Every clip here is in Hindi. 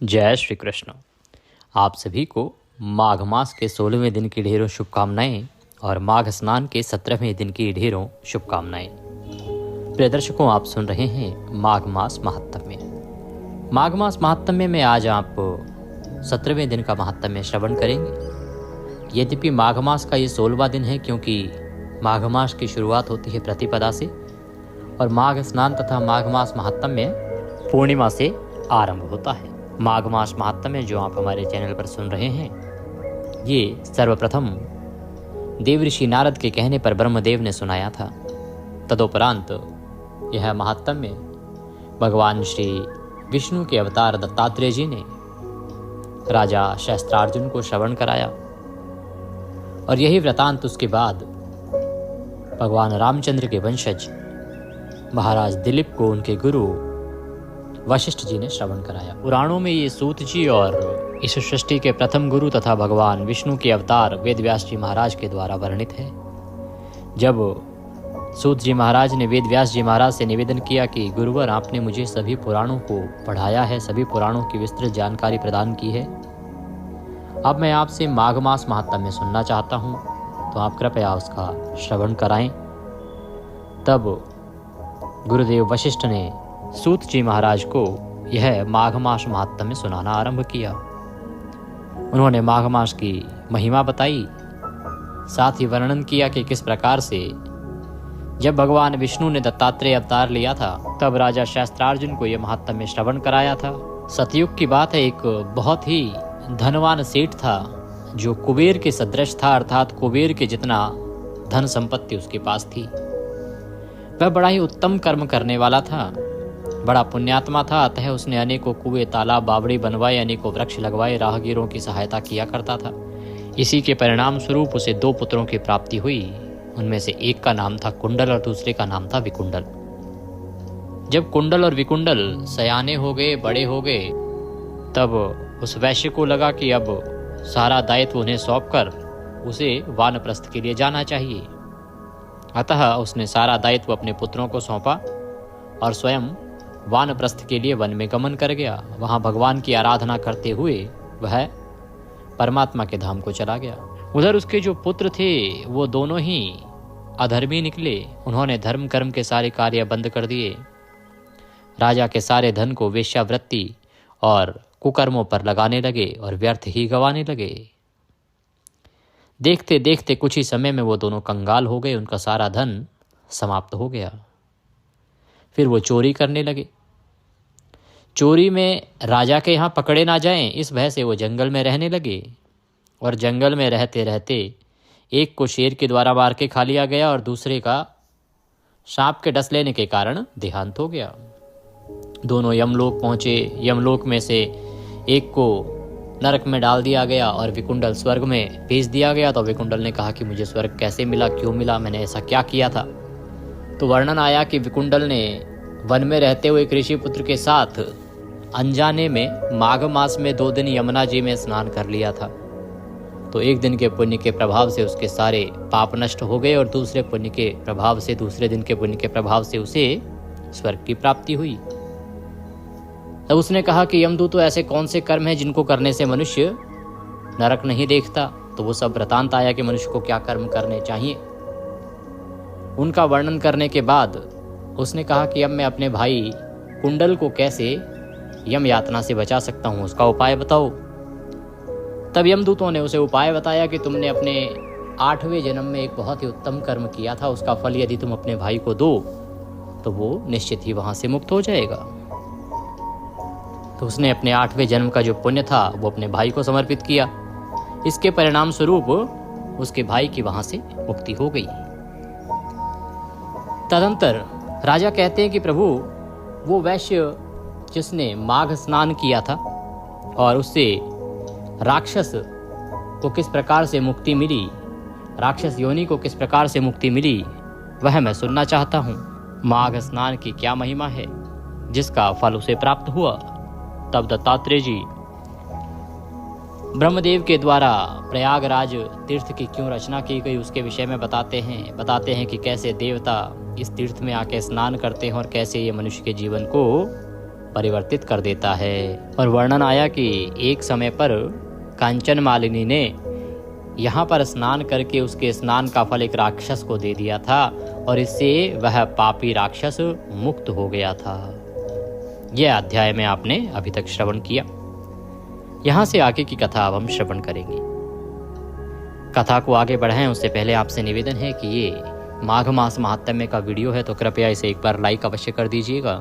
जय श्री कृष्ण। आप सभी को माघ मास के 16वें दिन की ढेरों शुभकामनाएं और माघ स्नान के 17वें दिन की ढेरों शुभकामनाएं। प्रिय दर्शकों, आप सुन रहे हैं माघ मास महात्म्य। माघ मास महात्म्य में आज आप 17वें दिन का महात्म्य श्रवण करेंगे। यद्यपि माघ मास का ये 16वां दिन है, क्योंकि माघ मास की शुरुआत होती है प्रतिपदा से और माघ स्नान तथा माघ मास महात्म्य पूर्णिमा से आरंभ होता है। माघ मास महात्म्य जो आप हमारे चैनल पर सुन रहे हैं, ये सर्वप्रथम देवऋषि नारद के कहने पर ब्रह्मदेव ने सुनाया था। तदोपरांत यह महात्म्य भगवान श्री विष्णु के अवतार दत्तात्रेय जी ने राजा शस्त्रार्जुन को श्रवण कराया और यही वृतांत उसके बाद भगवान रामचंद्र के वंशज महाराज दिलीप को उनके गुरु वशिष्ठ जी ने श्रवण कराया। पुराणों में ये सूत जी और इस सृष्टि के प्रथम गुरु तथा भगवान विष्णु के अवतार वेदव्यास जी महाराज के द्वारा वर्णित है। जब सूत जी महाराज ने वेदव्यास जी महाराज से निवेदन किया कि गुरुवर, आपने मुझे सभी पुराणों को पढ़ाया है, सभी पुराणों की विस्तृत जानकारी प्रदान की है, अब मैं आपसे माघ मास महात्म्य सुनना चाहता हूँ, तो आप कृपया उसका श्रवण कराएं। तब गुरुदेव वशिष्ठ ने सूत जी महाराज को यह माघ मास महात्म्य सुनाना आरंभ किया। उन्होंने माघ मास की महिमा बताई, साथ ही वर्णन किया कि किस प्रकार से जब भगवान विष्णु ने दत्तात्रेय अवतार लिया था, तब राजा शस्त्रार्जुन को यह महात्म्य श्रवण कराया था। सतयुग की बात है, एक बहुत ही धनवान सेठ था जो कुबेर के सदृश था, अर्थात कुबेर के जितना धन संपत्ति उसके पास थी। वह बड़ा ही उत्तम कर्म करने वाला था, बड़ा पुण्यात्मा था। अतः उसने अनेकों कुएं, तालाब, बावड़ी बनवाए, अनेकों वृक्ष लगवाए, राहगीरों की सहायता किया करता था। इसी के परिणाम स्वरूप उसे 2 पुत्रों की प्राप्ति हुई। उनमें से एक का नाम था कुंडल और दूसरे का नाम था विकुंडल। जब कुंडल और विकुंडल सयाने हो गए, बड़े हो गए, तब उस वैश्य को लगा कि अब सारा दायित्व उन्हें सौंपकर उसे वानप्रस्थ के लिए जाना चाहिए। अतः उसने सारा दायित्व अपने पुत्रों को सौंपा और स्वयं वानप्रस्थ के लिए वन में गमन कर गया। वहां भगवान की आराधना करते हुए वह परमात्मा के धाम को चला गया। उधर उसके जो पुत्र थे वो दोनों ही अधर्मी निकले। उन्होंने धर्म कर्म के सारे कार्य बंद कर दिए, राजा के सारे धन को वेश्यावृत्ति और कुकर्मों पर लगाने लगे और व्यर्थ ही गंवाने लगे। देखते देखते कुछ ही समय में वो दोनों कंगाल हो गए, उनका सारा धन समाप्त हो गया। फिर वो चोरी करने लगे। चोरी में राजा के यहाँ पकड़े ना जाएं, इस भय से वो जंगल में रहने लगे और जंगल में रहते रहते एक को शेर के द्वारा मार के खा लिया गया और दूसरे का सांप के डस लेने के कारण देहांत हो गया। दोनों यमलोक पहुंचे। यमलोक में से एक को नरक में डाल दिया गया और विकुंडल स्वर्ग में भेज दिया गया। तो विकुंडल ने कहा कि मुझे स्वर्ग कैसे मिला, क्यों मिला, मैंने ऐसा क्या किया था। तो वर्णन आया कि विकुंडल ने वन में रहते हुए ऋषि पुत्र के साथ अनजाने में माघ मास में 2 दिन यमुना जी में स्नान कर लिया था। तो एक दिन के पुण्य के प्रभाव से उसके सारे पाप नष्ट हो गए और दूसरे पुण्य के प्रभाव से, दूसरे दिन के पुण्य के प्रभाव से उसे स्वर्ग की प्राप्ति हुई। तब उसने कहा कि यमदूत, तो ऐसे कौन से कर्म हैं जिनको करने से मनुष्य नरक नहीं देखता। तो वो सब वृतांत आया कि मनुष्य को क्या कर्म करने चाहिए। उनका वर्णन करने के बाद उसने कहा कि अब मैं अपने भाई कुंडल को कैसे यम यातना से बचा सकता हूँ, उसका उपाय बताओ। तब यमदूतों ने उसे उपाय बताया कि तुमने अपने 8वें जन्म में एक बहुत ही उत्तम कर्म किया था, उसका फल यदि तुम अपने भाई को दो तो वो निश्चित ही वहां से मुक्त हो जाएगा। तो उसने अपने 8वें जन्म का जो पुण्य था वो अपने भाई को समर्पित किया। इसके परिणाम स्वरूप उसके भाई की वहां से मुक्ति हो गई। तदंतर राजा कहते हैं कि प्रभु, वो वैश्य जिसने माघ स्नान किया था और उससे राक्षस को किस प्रकार से मुक्ति मिली, राक्षस योनि को किस प्रकार से मुक्ति मिली, वह मैं सुनना चाहता हूँ। माघ स्नान की क्या महिमा है जिसका फल उसे प्राप्त हुआ। तब दत्तात्रेय जी ब्रह्मदेव के द्वारा प्रयागराज तीर्थ की क्यों रचना की गई उसके विषय में बताते हैं कि कैसे देवता इस तीर्थ में आके स्नान करते हैं और कैसे ये मनुष्य के जीवन को परिवर्तित कर देता है। और वर्णन आया कि एक समय पर कांचन मालिनी ने यहाँ पर स्नान करके उसके स्नान का फल एक राक्षस को दे दिया था और इससे वह पापी राक्षस मुक्त हो गया था। यह अध्याय में आपने अभी तक श्रवण किया। यहाँ से आगे की कथा अब हम श्रवण करेंगे। कथा को आगे बढ़ाएं उससे पहले आपसे निवेदन है कि ये माघ मास महात्म्य का वीडियो है तो कृपया इसे एक बार लाइक अवश्य कर दीजिएगा।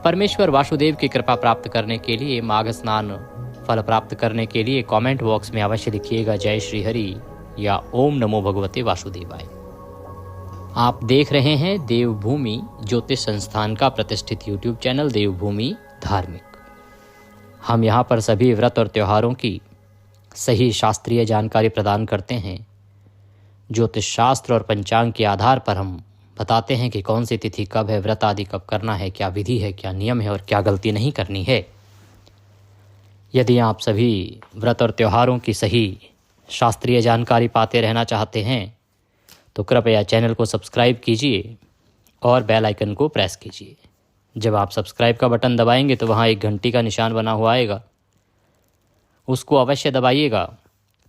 परमेश्वर वासुदेव की कृपा प्राप्त करने के लिए, माघ स्नान फल प्राप्त करने के लिए कमेंट बॉक्स में अवश्य लिखिएगा जय श्री हरि या ओम नमो भगवते वासुदेवाय। आप देख रहे हैं देवभूमि ज्योतिष संस्थान का प्रतिष्ठित यूट्यूब चैनल देवभूमि धार्मिक। हम यहाँ पर सभी व्रत और त्योहारों की सही शास्त्रीय जानकारी प्रदान करते हैं। ज्योतिष शास्त्र और पंचांग के आधार पर हम बताते हैं कि कौन सी तिथि कब है, व्रत आदि कब करना है, क्या विधि है, क्या नियम है और क्या गलती नहीं करनी है। यदि आप सभी व्रत और त्योहारों की सही शास्त्रीय जानकारी पाते रहना चाहते हैं तो कृपया चैनल को सब्सक्राइब कीजिए और बेल आइकन को प्रेस कीजिए। जब आप सब्सक्राइब का बटन दबाएंगे तो वहाँ एक घंटी का निशान बना हुआ आएगा, उसको अवश्य दबाइएगा,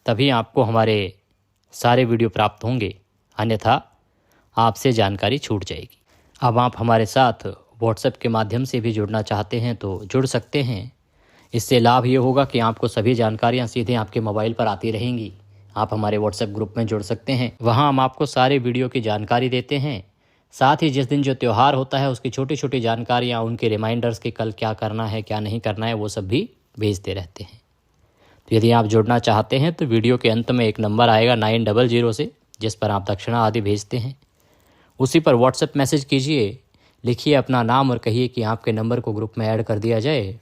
तभी आपको हमारे सारे वीडियो प्राप्त होंगे, अन्यथा आपसे जानकारी छूट जाएगी। अब आप हमारे साथ व्हाट्सएप के माध्यम से भी जुड़ना चाहते हैं तो जुड़ सकते हैं। इससे लाभ ये होगा कि आपको सभी जानकारियाँ सीधे आपके मोबाइल पर आती रहेंगी। आप हमारे व्हाट्सएप ग्रुप में जुड़ सकते हैं, वहाँ हम आपको सारे वीडियो की जानकारी देते हैं। साथ ही जिस दिन जो त्यौहार होता है उसकी छोटी छोटी जानकारियाँ, उनके रिमाइंडर्स कि कल क्या करना है क्या नहीं करना है, वो सब भी भेजते रहते हैं। तो यदि आप जुड़ना चाहते हैं तो वीडियो के अंत में एक नंबर आएगा 900 से, जिस पर आप दक्षिणा आदि भेजते हैं। उसी पर व्हाट्सएप मैसेज कीजिए, लिखिए अपना नाम और कहिए कि आपके नंबर को ग्रुप में ऐड कर दिया जाए,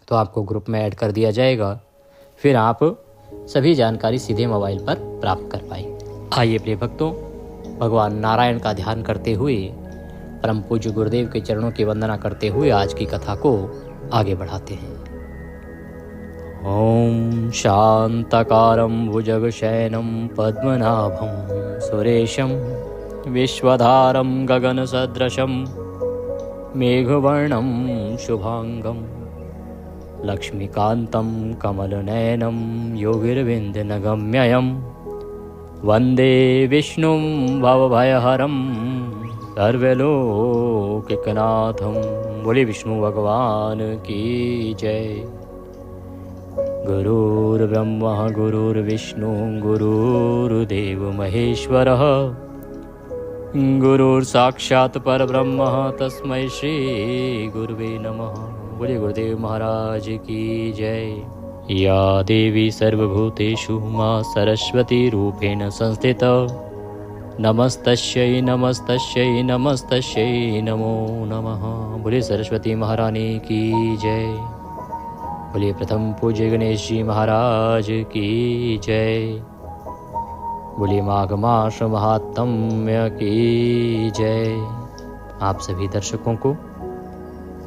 तो आपको ग्रुप में ऐड कर दिया जाएगा। फिर आप सभी जानकारी सीधे मोबाइल पर प्राप्त कर पाएंगे। आइए प्रिय भक्तों, भगवान नारायण का ध्यान करते हुए, परम पूज्य गुरुदेव के चरणों की वंदना करते हुए आज की कथा को आगे बढ़ाते हैं। ओम शांताकारं भुजगशयनं पद्मनाभं सुरेशं विश्वधारं गगनसदृशं मेघवर्णं शुभांगं लक्ष्मीकान्तं कमलनयनं योगिर्विन्दनगम्यं वन्दे विष्णुं भवभयहरं सर्वलोकैकनाथं। बोले विष्णु भगवान की जय। गुरुर्ब्रह्मा गुरुर्विष्णु गुरुर्देव महेश्वरः गुरुर्साक्षात् परब्रह्म तस्मै श्री गुरुवे नमः। बोले गुरुदेव महाराज की जय। या देवी सर्वभूतेषु मां सरस्वती रूपेण संस्थिता नमस्तस्यै नमस्तस्यै नमस्तस्यै नमो नमः। बोले सरस्वती महारानी की जय। बोले प्रथम पूज्य गणेश जी महाराज की जय। बोले माघ मास महात्म्य की जय। आप सभी दर्शकों को,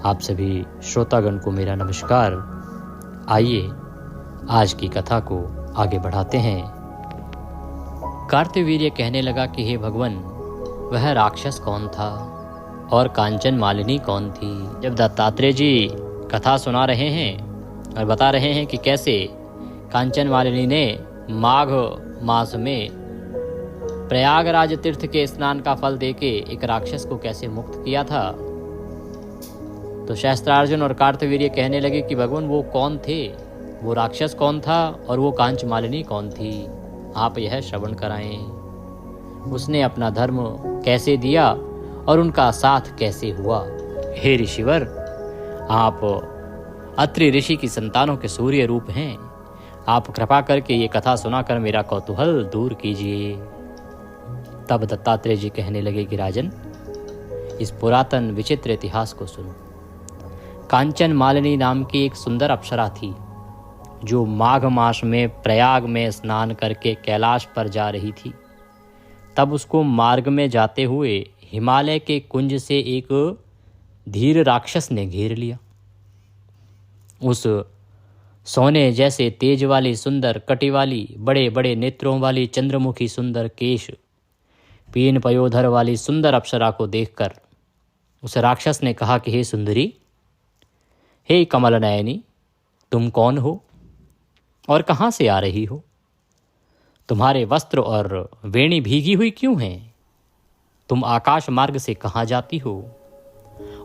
आप सभी श्रोतागण को मेरा नमस्कार। आइए आज की कथा को आगे बढ़ाते हैं। कार्तवीर्य कहने लगा कि हे भगवान, वह राक्षस कौन था और कांचन मालिनी कौन थी। जब दत्तात्रेय जी कथा सुना रहे हैं और बता रहे हैं कि कैसे कांचन मालिनी ने माघ मास में प्रयागराज तीर्थ के स्नान का फल देके एक राक्षस को कैसे मुक्त किया था, तो शास्त्रार्जुन और कार्तवीर्य कहने लगे कि भगवान वो कौन थे, वो राक्षस कौन था और वो कांच मालिनी कौन थी, आप यह श्रवण कराएं। उसने अपना धर्म कैसे दिया और उनका साथ कैसे हुआ। हे ऋषिवर, आप अत्रि ऋषि की संतानों के सूर्य रूप हैं, आप कृपा करके ये कथा सुनाकर मेरा कौतूहल दूर कीजिए। तब दत्तात्रेय जी कहने लगे कि राजन, इस पुरातन विचित्र इतिहास को सुनो। कांचन मालिनी नाम की एक सुंदर अप्सरा थी जो माघ मास में प्रयाग में स्नान करके कैलाश पर जा रही थी। तब उसको मार्ग में जाते हुए हिमालय के कुंज से एक धीर राक्षस ने घेर लिया। उस सोने जैसे तेज वाली सुंदर कटी वाली बड़े बड़े नेत्रों वाली चंद्रमुखी सुंदर केश पीन पयोधर वाली सुंदर अप्सरा को देखकर उस राक्षस ने कहा कि हे सुंदरी, हे कमल नयनी, तुम कौन हो और कहाँ से आ रही हो? तुम्हारे वस्त्र और वेणी भीगी हुई क्यों हैं? तुम आकाश मार्ग से कहाँ जाती हो?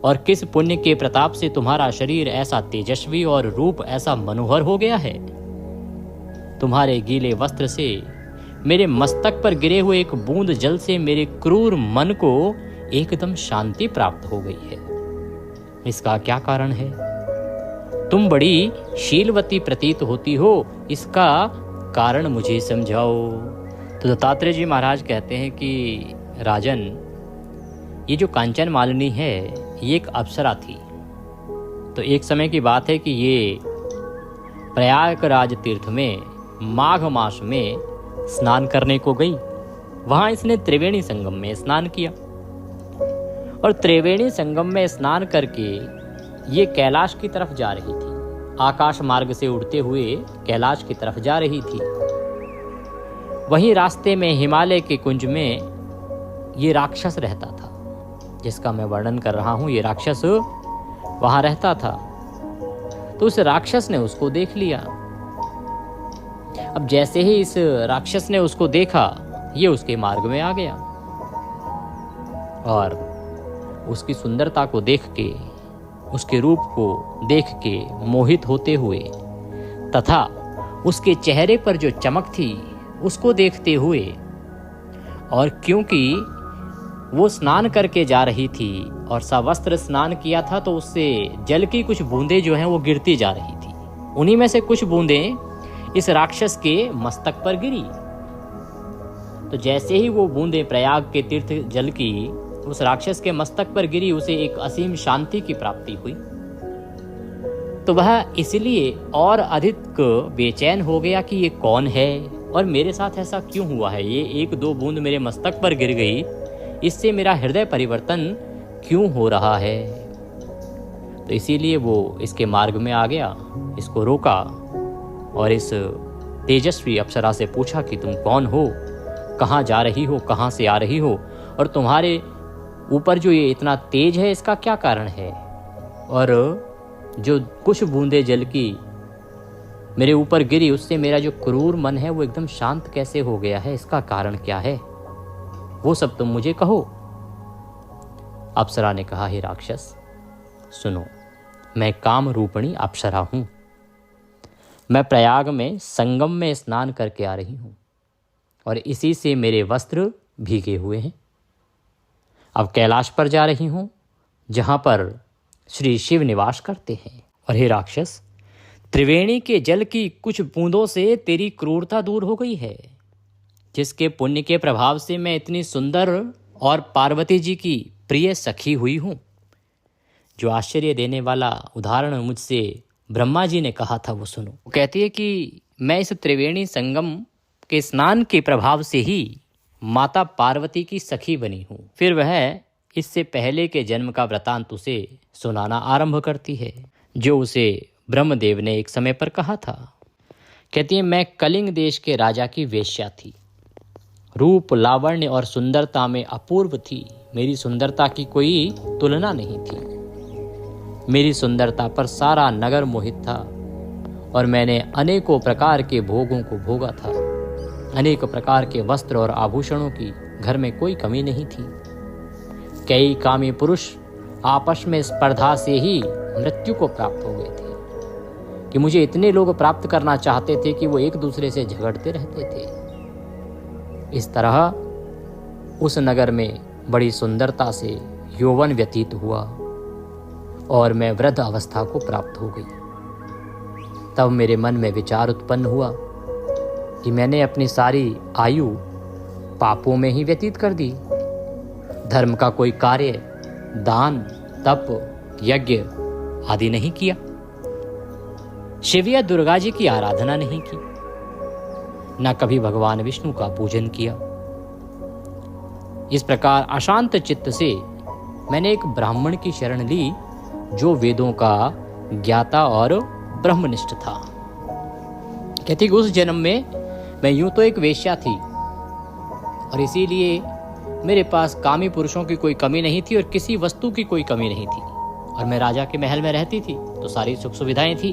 और किस पुण्य के प्रताप से तुम्हारा शरीर ऐसा तेजस्वी और रूप ऐसा मनोहर हो गया है? तुम्हारे गीले वस्त्र से मेरे मस्तक पर गिरे हुए एक बूंद जल से मेरे क्रूर मन को एकदम शांति प्राप्त हो गई है। इसका क्या कारण है? तुम बड़ी शीलवती प्रतीत होती हो, इसका कारण मुझे समझाओ। तो दत्तात्रेय जी महाराज कहते हैं कि राजन, ये जो कांचन मालिनी है ये एक अप्सरा थी। तो एक समय की बात है कि ये प्रयागराज तीर्थ में माघ मास में स्नान करने को गई। वहां इसने त्रिवेणी संगम में स्नान किया और त्रिवेणी संगम में स्नान करके ये कैलाश की तरफ जा रही थी। आकाश मार्ग से उड़ते हुए कैलाश की तरफ जा रही थी। वहीं रास्ते में हिमालय के कुंज में ये राक्षस रहता था, जिसका मैं वर्णन कर रहा हूं। ये राक्षस वहां रहता था। तो उस राक्षस ने उसको देख लिया। अब जैसे ही इस राक्षस ने उसको देखा, ये उसके मार्ग में आ गया और उसकी सुंदरता को देख के, उसके रूप को देख के मोहित होते हुए तथा उसके चेहरे पर जो चमक थी उसको देखते हुए, और क्योंकि वो स्नान करके जा रही थी और सवस्त्र स्नान किया था, तो उससे जल की कुछ बूंदें जो हैं वो गिरती जा रही थी। उन्हीं में से कुछ बूंदें इस राक्षस के मस्तक पर गिरी। तो जैसे ही वो बूंदें प्रयाग के तीर्थ जल की उस राक्षस के मस्तक पर गिरी, उसे एक असीम शांति की प्राप्ति हुई। तो वह इसलिए और अधिक बेचैन हो गया कि ये कौन है और मेरे साथ ऐसा क्यों हुआ है। ये एक दो बूंद मेरे मस्तक पर गिर गई, इससे मेरा हृदय परिवर्तन क्यों हो रहा है। तो इसीलिए वो इसके मार्ग में आ गया, इसको रोका और इस तेजस्वी अप्सरा से पूछा कि तुम कौन हो, कहाँ जा रही हो, कहाँ से आ रही हो, और तुम्हारे ऊपर जो ये इतना तेज है इसका क्या कारण है, और जो कुछ बूंदे जल की मेरे ऊपर गिरी उससे मेरा जो क्रूर मन है वो एकदम शांत कैसे हो गया है, इसका कारण क्या है, वो सब तुम मुझे कहो। अप्सरा ने कहा, हे राक्षस सुनो, मैं काम रूपणी अप्सरा हूं। मैं प्रयाग में संगम में स्नान करके आ रही हूं और इसी से मेरे वस्त्र भीगे हुए हैं। अब कैलाश पर जा रही हूं जहां पर श्री शिव निवास करते हैं। और हे राक्षस, त्रिवेणी के जल की कुछ बूंदों से तेरी क्रूरता दूर हो गई है, जिसके पुण्य के प्रभाव से मैं इतनी सुंदर और पार्वती जी की प्रिय सखी हुई हूं। जो आश्चर्य देने वाला उदाहरण मुझसे ब्रह्मा जी ने कहा था वो सुनो। वो कहती है कि मैं इस त्रिवेणी संगम के स्नान के प्रभाव से ही माता पार्वती की सखी बनी हूँ। फिर वह इससे पहले के जन्म का वृतांत उसे सुनाना आरंभ करती है, जो उसे ब्रह्मदेव ने एक समय पर कहा था। कहती है, मैं कलिंग देश के राजा की वेश्या थी, रूप लावण्य और सुंदरता में अपूर्व थी। मेरी सुंदरता की कोई तुलना नहीं थी। मेरी सुंदरता पर सारा नगर मोहित था और मैंने अनेकों प्रकार के भोगों को भोगा था। अनेक प्रकार के वस्त्र और आभूषणों की घर में कोई कमी नहीं थी। कई कामी पुरुष आपस में स्पर्धा से ही मृत्यु को प्राप्त हो गए थे कि मुझे इतने लोग प्राप्त करना चाहते थे कि वो एक दूसरे से झगड़ते रहते थे। इस तरह उस नगर में बड़ी सुंदरता से यौवन व्यतीत हुआ और मैं वृद्ध अवस्था को प्राप्त हो गई। तब मेरे मन में विचार उत्पन्न हुआ कि मैंने अपनी सारी आयु पापों में ही व्यतीत कर दी। धर्म का कोई कार्य, दान, तप, यज्ञ आदि नहीं किया। शिव या दुर्गा जी की आराधना नहीं की, न कभी भगवान विष्णु का पूजन किया। इस प्रकार अशांत चित्त से मैंने एक ब्राह्मण की शरण ली, जो वेदों का ज्ञाता और ब्रह्मनिष्ठ था। कहती कि उस जन्म में मैं यूं तो एक वेश्या थी और इसीलिए मेरे पास कामी पुरुषों की कोई कमी नहीं थी और किसी वस्तु की कोई कमी नहीं थी। और मैं राजा के महल में रहती थी तो सारी सुख सुविधाएं थी,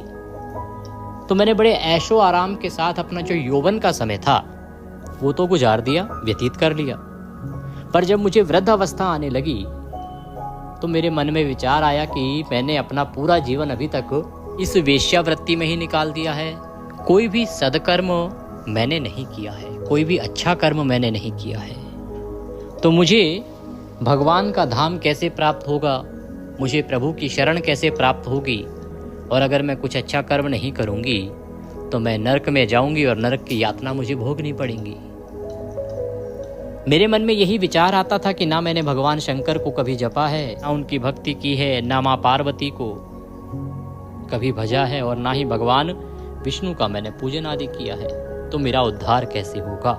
तो मैंने बड़े ऐशो आराम के साथ अपना जो यौवन का समय था वो तो गुजार दिया, व्यतीत कर लिया। पर जब मुझे वृद्धावस्था आने लगी तो मेरे मन में विचार आया कि मैंने अपना पूरा जीवन अभी तक इस वेश्यावृत्ति में ही निकाल दिया है। कोई भी सदकर्म मैंने नहीं किया है, कोई भी अच्छा कर्म मैंने नहीं किया है, तो मुझे भगवान का धाम कैसे प्राप्त होगा, मुझे प्रभु की शरण कैसे प्राप्त होगी। और अगर मैं कुछ अच्छा कर्म नहीं करूंगी तो मैं नरक में जाऊंगी और नरक की यातना मुझे भोगनी पड़ेगी। मेरे मन में यही विचार आता था कि ना मैंने भगवान शंकर को कभी जपा है, ना उनकी भक्ति की है, ना माँ पार्वती को कभी भजा है, और ना ही भगवान विष्णु का मैंने पूजन आदि किया है, तो मेरा उद्धार कैसे होगा।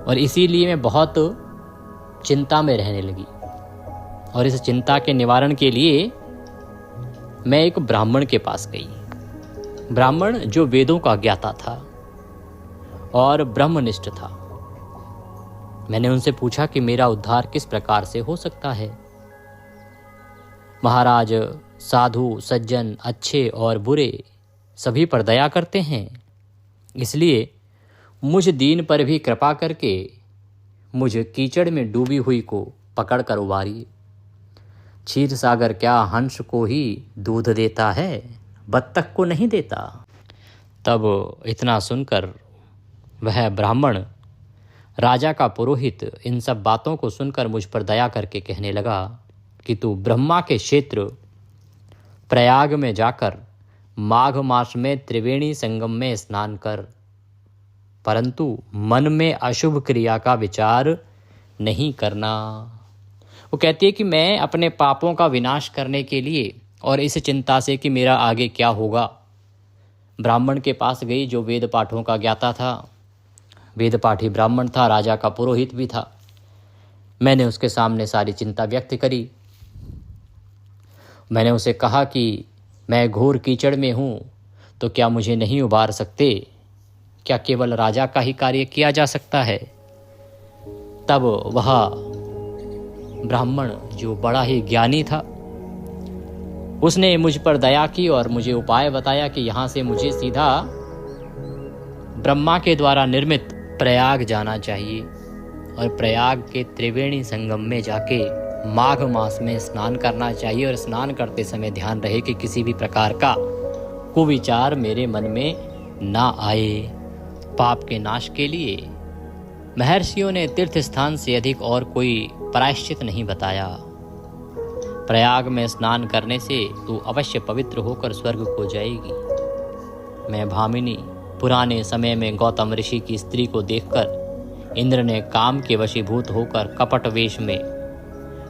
और इसीलिए मैं बहुत चिंता में रहने लगी। और इस चिंता के निवारण के लिए मैं एक ब्राह्मण के पास गई। ब्राह्मण जो वेदों का ज्ञाता था और ब्रह्मनिष्ठ था। मैंने उनसे पूछा कि मेरा उद्धार किस प्रकार से हो सकता है। महाराज, साधु सज्जन अच्छे और बुरे सभी पर दया करते हैं, इसलिए मुझ दीन पर भी कृपा करके मुझ कीचड़ में डूबी हुई को पकड़ कर उबारिए। क्षीर सागर क्या हंस को ही दूध देता है, बत्तख को नहीं देता। तब इतना सुनकर वह ब्राह्मण, राजा का पुरोहित, इन सब बातों को सुनकर मुझ पर दया करके कहने लगा कि तू ब्रह्मा के क्षेत्र प्रयाग में जाकर माघ मास में त्रिवेणी संगम में स्नान कर, परंतु मन में अशुभ क्रिया का विचार नहीं करना। वो कहती है कि मैं अपने पापों का विनाश करने के लिए और इस चिंता से कि मेरा आगे क्या होगा, ब्राह्मण के पास गई जो वेद पाठों का ज्ञाता था। वेद पाठी ब्राह्मण था, राजा का पुरोहित भी था। मैंने उसके सामने सारी चिंता व्यक्त करी। मैंने उसे कहा कि मैं घोर कीचड़ में हूँ, तो क्या मुझे नहीं उबार सकते? क्या केवल राजा का ही कार्य किया जा सकता है? तब वह ब्राह्मण जो बड़ा ही ज्ञानी था, उसने मुझ पर दया की और मुझे उपाय बताया कि यहाँ से मुझे सीधा ब्रह्मा के द्वारा निर्मित प्रयाग जाना चाहिए और प्रयाग के त्रिवेणी संगम में जाके माघ मास में स्नान करना चाहिए। और स्नान करते समय ध्यान रहे कि किसी भी प्रकार का कुविचार मेरे मन में ना आए। पाप के नाश के लिए महर्षियों ने तीर्थ स्थान से अधिक और कोई प्रायश्चित नहीं बताया। प्रयाग में स्नान करने से तू अवश्य पवित्र होकर स्वर्ग को जाएगी। मैं भामिनी पुराने समय में गौतम ऋषि की स्त्री को देखकर इंद्र ने काम के वशीभूत होकर कपट वेश में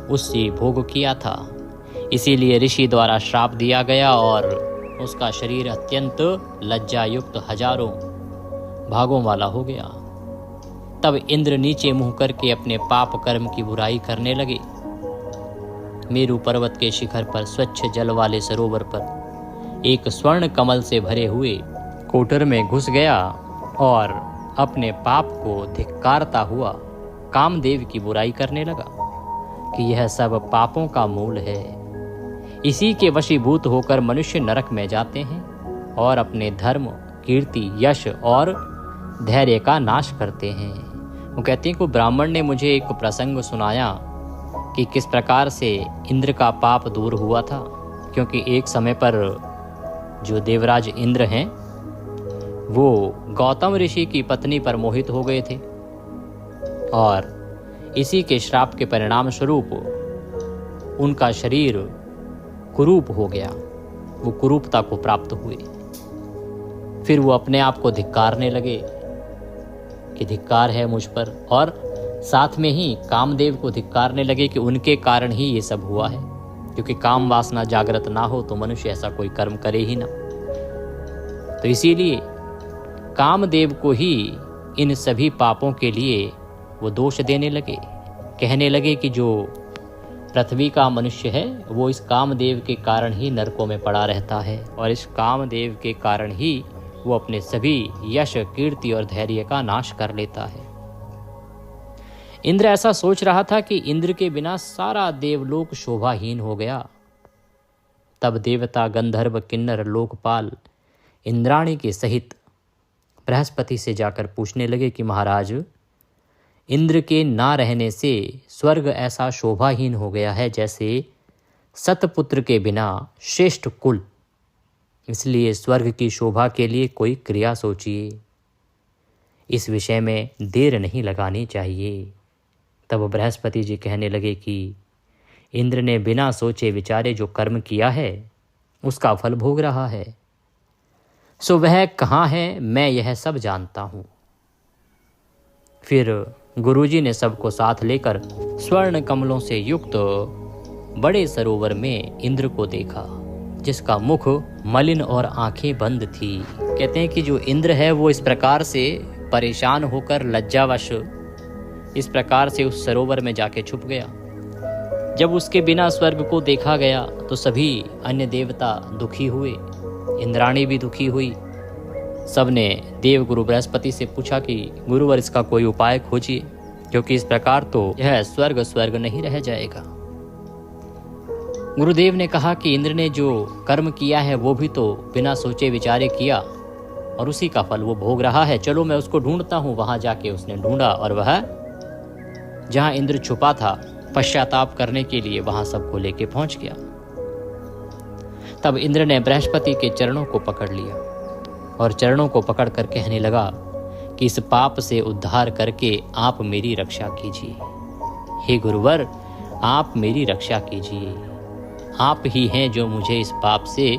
उससे भोग किया था, इसीलिए ऋषि द्वारा श्राप दिया गया और उसका शरीर अत्यंत लज्जा युक्त हजारों भागों वाला हो गया। तब इंद्र नीचे मुंह करके अपने पाप कर्म की बुराई करने लगे। मेरु पर्वत के शिखर पर स्वच्छ जल वाले सरोवर पर एक स्वर्ण कमल से भरे हुए कोटर में घुस गया और अपने पाप को धिक्कारता हुआ कामदेव की बुराई करने लगा कि यह सब पापों का मूल है। इसी के वशीभूत होकर मनुष्य नरक में जाते हैं और अपने धर्म, कीर्ति, यश और धैर्य का नाश करते हैं। वो कहते हैं कि ब्राह्मण ने मुझे एक प्रसंग सुनाया कि किस प्रकार से इंद्र का पाप दूर हुआ था, क्योंकि एक समय पर जो देवराज इंद्र हैं वो गौतम ऋषि की पत्नी पर मोहित हो गए थे और इसी के श्राप के परिणाम स्वरूप उनका शरीर कुरूप हो गया, वो कुरूपता को प्राप्त हुए। फिर वो अपने आप को धिक्कारने लगे कि धिक्कार है मुझ पर, और साथ में ही कामदेव को धिक्कारने लगे कि उनके कारण ही ये सब हुआ है, क्योंकि काम वासना जागृत ना हो तो मनुष्य ऐसा कोई कर्म करे ही ना। तो इसीलिए कामदेव को ही इन सभी पापों के लिए वो दोष देने लगे, कहने लगे कि जो पृथ्वी का मनुष्य है वो इस कामदेव के कारण ही नरकों में पड़ा रहता है और इस कामदेव के कारण ही वो अपने सभी यश, कीर्ति और धैर्य का नाश कर लेता है। इंद्र ऐसा सोच रहा था कि इंद्र के बिना सारा देवलोक शोभाहीन हो गया, तब देवता गंधर्व किन्नर लोकपाल इंद्राणी के सहित बृहस्पति से जाकर पूछने लगे कि महाराज, इंद्र के ना रहने से स्वर्ग ऐसा शोभाहीन हो गया है जैसे सतपुत्र के बिना श्रेष्ठ कुल। इसलिए स्वर्ग की शोभा के लिए कोई क्रिया सोचिए, इस विषय में देर नहीं लगानी चाहिए। तब बृहस्पति जी कहने लगे कि इंद्र ने बिना सोचे विचारे जो कर्म किया है उसका फल भोग रहा है, सो वह कहाँ है मैं यह सब जानता हूँ। फिर गुरुजी ने सबको साथ लेकर स्वर्ण कमलों से युक्त बड़े सरोवर में इंद्र को देखा, जिसका मुख मलिन और आंखें बंद थी। कहते हैं कि जो इंद्र है वो इस प्रकार से परेशान होकर लज्जावश इस प्रकार से उस सरोवर में जाके छुप गया। जब उसके बिना स्वर्ग को देखा गया तो सभी अन्य देवता दुखी हुए, इंद्राणी भी दुखी हुई। सबने देव गुरु बृहस्पति से पूछा कि गुरुवर इसका कोई उपाय खोजिए, क्योंकि इस प्रकार तो यह स्वर्ग नहीं रह जाएगा। गुरुदेव ने कहा कि इंद्र ने जो कर्म किया है वो भी तो बिना सोचे विचारे किया और उसी का फल वो भोग रहा है। चलो मैं उसको ढूंढता हूँ। वहां जाके उसने ढूंढा और वह जहां इंद्र छुपा था पश्चाताप करने के लिए वहां सबको लेके पहुंच गया। तब इंद्र ने बृहस्पति के चरणों को पकड़ लिया और चरणों को पकड़ कर कहने लगा कि इस पाप से उद्धार करके आप मेरी रक्षा कीजिए। हे गुरुवर, आप मेरी रक्षा कीजिए। आप ही हैं जो मुझे इस पाप से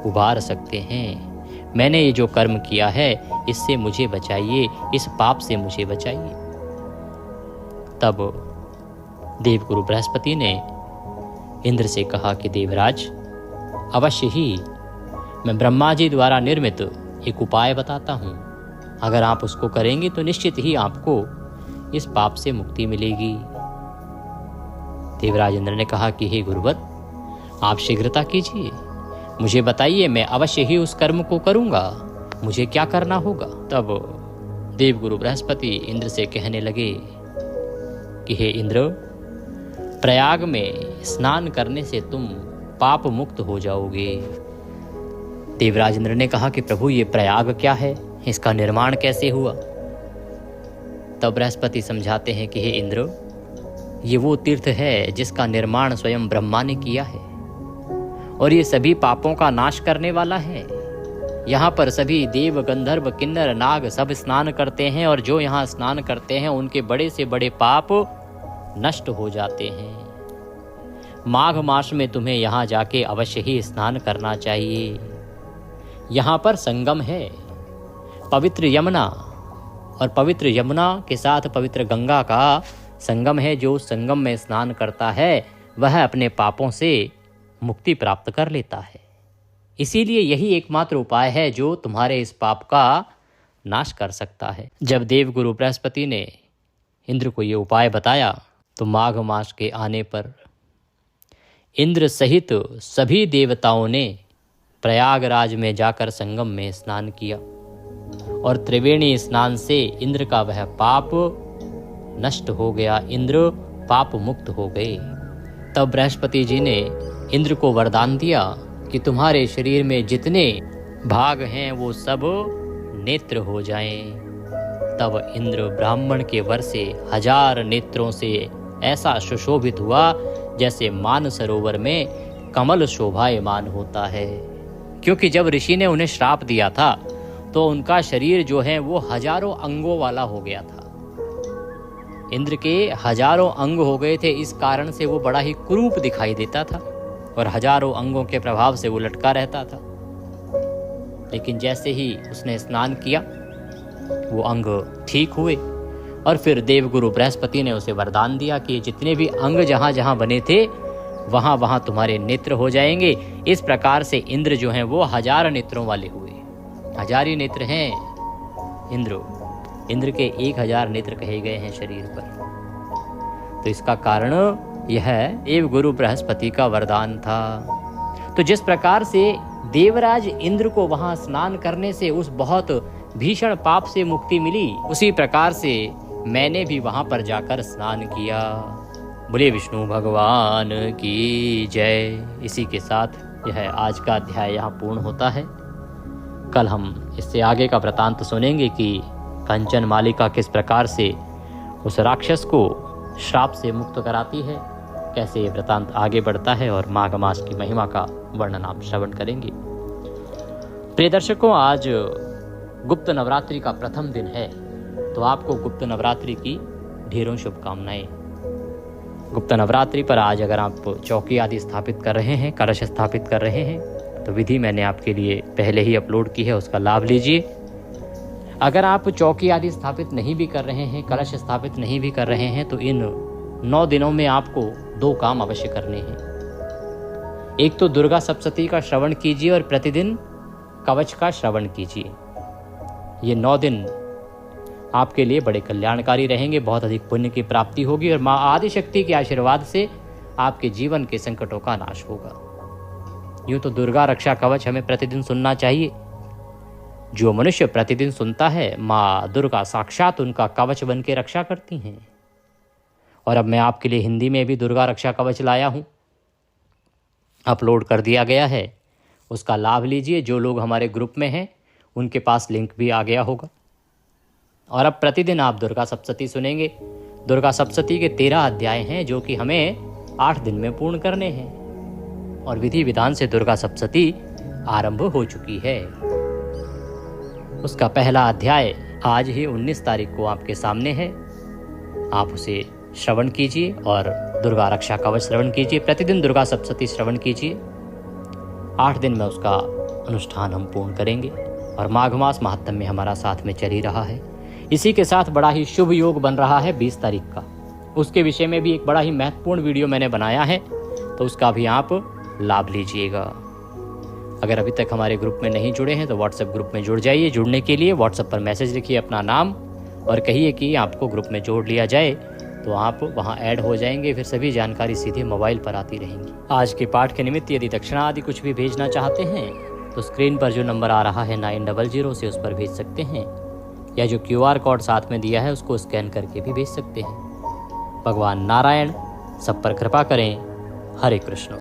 उबार सकते हैं। मैंने ये जो कर्म किया है इससे मुझे बचाइए, इस पाप से मुझे बचाइए। तब देवगुरु बृहस्पति ने इंद्र से कहा कि देवराज, अवश्य ही मैं ब्रह्मा जी द्वारा निर्मित एक उपाय बताता हूँ। अगर आप उसको करेंगे तो निश्चित ही आपको इस पाप से मुक्ति मिलेगी। देवराज इंद्र ने कहा कि हे गुरुवर, आप शीघ्रता कीजिए, मुझे बताइए, मैं अवश्य ही उस कर्म को करूँगा। मुझे क्या करना होगा? तब देवगुरु बृहस्पति इंद्र से कहने लगे कि हे इंद्र, प्रयाग में स्नान करने से तुम पाप मुक्त हो जाओगे। देवराज इंद्र ने कहा कि प्रभु, ये प्रयाग क्या है, इसका निर्माण कैसे हुआ? तब बृहस्पति समझाते हैं कि हे इंद्र, ये वो तीर्थ है जिसका निर्माण स्वयं ब्रह्मा ने किया है और ये सभी पापों का नाश करने वाला है। यहाँ पर सभी देव गंधर्व किन्नर नाग सब स्नान करते हैं और जो यहाँ स्नान करते हैं उनके बड़े से बड़े पाप नष्ट हो जाते हैं। माघ मास में तुम्हें यहाँ जाके अवश्य ही स्नान करना चाहिए। यहाँ पर संगम है, पवित्र यमुना, और पवित्र यमुना के साथ पवित्र गंगा का संगम है। जो संगम में स्नान करता है वह अपने पापों से मुक्ति प्राप्त कर लेता है। इसीलिए यही एकमात्र उपाय है जो तुम्हारे इस पाप का नाश कर सकता है। जब देवगुरु बृहस्पति ने इंद्र को ये उपाय बताया तो माघ मास के आने पर इंद्र सहित सभी देवताओं ने प्रयागराज में जाकर संगम में स्नान किया और त्रिवेणी स्नान से इंद्र का वह पाप नष्ट हो गया। इंद्र पाप मुक्त हो गए। तब बृहस्पति जी ने इंद्र को वरदान दिया कि तुम्हारे शरीर में जितने भाग हैं वो सब नेत्र हो जाएं। तब इंद्र ब्राह्मण के वर से 1000 नेत्रों से ऐसा सुशोभित हुआ जैसे मान सरोवर में कमल शोभायमान होता है। क्योंकि जब ऋषि ने उन्हें श्राप दिया था तो उनका शरीर जो है वो 1000 अंगों वाला हो गया था। इंद्र के 1000 अंग हो गए थे, इस कारण से वो बड़ा ही कुरूप दिखाई देता था और 1000 अंगों के प्रभाव से वो लटका रहता था। लेकिन जैसे ही उसने स्नान किया वो अंग ठीक हुए और फिर देवगुरु बृहस्पति ने उसे वरदान दिया कि जितने भी अंग जहाँ जहाँ बने थे वहाँ वहाँ तुम्हारे नेत्र हो जाएंगे। इस प्रकार से इंद्र जो हैं वो 1000 नेत्रों वाले हुए। 1000 ही नेत्र हैं इंद्र के 1000 नेत्र कहे गए हैं शरीर पर। तो इसका कारण यह देवगुरु बृहस्पति का वरदान था। तो जिस प्रकार से देवराज इंद्र को वहां स्नान करने से उस बहुत भीषण पाप से मुक्ति मिली, उसी प्रकार से मैंने भी वहां पर जाकर स्नान किया। बोले विष्णु भगवान की जय। इसी के साथ यह आज का अध्याय यहाँ पूर्ण होता है। कल हम इससे आगे का वृतांत सुनेंगे कि कंचन मालिका किस प्रकार से उस राक्षस को श्राप से मुक्त कराती है, कैसे ये वृतांत आगे बढ़ता है और माघ मास की महिमा का वर्णन आप श्रवण करेंगे। प्रिय दर्शकों, आज गुप्त नवरात्रि का प्रथम दिन है, तो आपको गुप्त नवरात्रि की ढेरों शुभकामनाएं। गुप्त नवरात्रि पर आज अगर आप चौकी आदि स्थापित कर रहे हैं, कलश स्थापित कर रहे हैं, तो विधि मैंने आपके लिए पहले ही अपलोड की है, उसका लाभ लीजिए। अगर आप चौकी आदि स्थापित नहीं भी कर रहे हैं, कलश स्थापित नहीं भी कर रहे हैं, तो इन 9 दिनों में आपको 2 काम अवश्य करने हैं। एक तो दुर्गा सप्तशती का श्रवण कीजिए और प्रतिदिन कवच का श्रवण कीजिए। ये 9 दिन आपके लिए बड़े कल्याणकारी रहेंगे, बहुत अधिक पुण्य की प्राप्ति होगी और माँ आदिशक्ति के आशीर्वाद से आपके जीवन के संकटों का नाश होगा। यूं तो दुर्गा रक्षा कवच हमें प्रतिदिन सुनना चाहिए। जो मनुष्य प्रतिदिन सुनता है, माँ दुर्गा साक्षात उनका कवच बन के रक्षा करती हैं। और अब मैं आपके लिए हिंदी में भी दुर्गा रक्षा कवच लाया हूँ, अपलोड कर दिया गया है, उसका लाभ लीजिए। जो लोग हमारे ग्रुप में हैं उनके पास लिंक भी आ गया होगा। और अब प्रतिदिन आप दुर्गा सप्तशती सुनेंगे। दुर्गा सप्तशती के 13 अध्याय हैं जो कि हमें 8 दिन में पूर्ण करने हैं और विधि विधान से दुर्गा सप्तशती आरंभ हो चुकी है। उसका पहला अध्याय आज ही 19 तारीख को आपके सामने है। आप उसे श्रवण कीजिए और दुर्गा रक्षा कवच श्रवण कीजिए। प्रतिदिन दुर्गा सप्तशती श्रवण कीजिए। 8 दिन में उसका अनुष्ठान हम पूर्ण करेंगे और माघ मास महात्म्य में हमारा साथ में चल ही रहा है। इसी के साथ बड़ा ही शुभ योग बन रहा है 20 तारीख का। उसके विषय में भी एक बड़ा ही महत्वपूर्ण वीडियो मैंने बनाया है, तो उसका भी आप लाभ लीजिएगा। अगर अभी तक हमारे ग्रुप में नहीं जुड़े हैं तो व्हाट्सएप ग्रुप में जुड़ जाइए। जुड़ने के लिए व्हाट्सएप पर मैसेज लिखिए अपना नाम और कहिए कि आपको ग्रुप में जोड़ लिया जाए, तो आप वहां ऐड हो जाएंगे। फिर सभी जानकारी सीधे मोबाइल पर आती रहेंगी। आज के पाठ के निमित्त यदि दक्षिणा आदि कुछ भी भेजना चाहते हैं तो स्क्रीन पर जो नंबर आ रहा है 900 से उस पर भेज सकते हैं, या जो QR कोड साथ में दिया है उसको स्कैन करके भी भेज सकते हैं। भगवान नारायण सब पर कृपा करें। हरे कृष्ण।